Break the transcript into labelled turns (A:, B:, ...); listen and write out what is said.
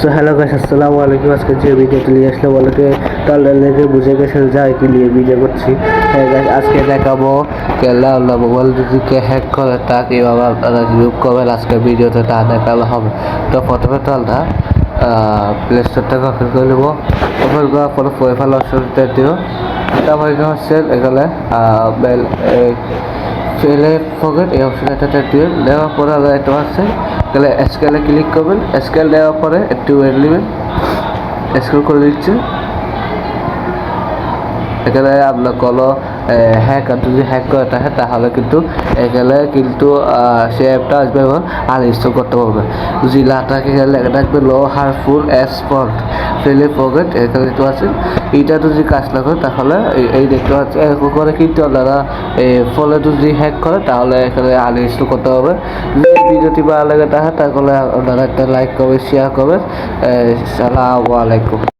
A: So hello guys, আসসালামু আলাইকুম। আজকে যে ভিডিওটা নিয়ে আসলাম বলকে টাল্লা লেগে বুঝে গেছেন যা কি নিয়ে ভিডিও করছি। হ্যাঁ গাইস, আজকে দেখাবো কেলা আল্লাহ মোবাইল দিদিকে হ্যাক করে তা কীভাবে আপনারা রিমুভ করবেন আজকে ভিডিওতে তা দেখানো হবে। তো প্রথমে তো আমরা প্লে স্টোরটাকে ওপেন করে নেবো। ওপেন করার পরে প্রোফাইল অপশনটা দিও। তারপরে হচ্ছে এখানে ফেলে ফোকেট এই অপশনটা দিয়ে দেওয়ার পরে আমরা দেখতে পাচ্ছেন তাহলে স্কেলে ক্লিক করবেন। স্কেল দেওয়ার পরে একটু ওয়েট নেবেন, স্কেল করে দিচ্ছে। এখানে আপনার কোনো হ্যাকার যদি হ্যাক করে থাকে তাহলে কিন্তু এখানে কিন্তু সে অ্যাপটা আসবে এবং আনইনস্টল করতে পারবে। যদি লাটাকে লেখা থাকবে লো হারফুল এক্সপোর্ট ফেলে ফোকেট, এখানে দেখতে পাচ্ছেন। এইটা যদি কাজ না করে তাহলে এই দেখতে পাচ্ছেন এরকম করে কিন্তু আপনারা ফলে যদি হ্যাক করে তাহলে এখানে আনইনস্টল করতে হবে। যদি ভিডিওটি ভালো লাগে তাহলে আপনারা একটা লাইক করবেন, শেয়ার করবেন। আসসালামু আলাইকুম।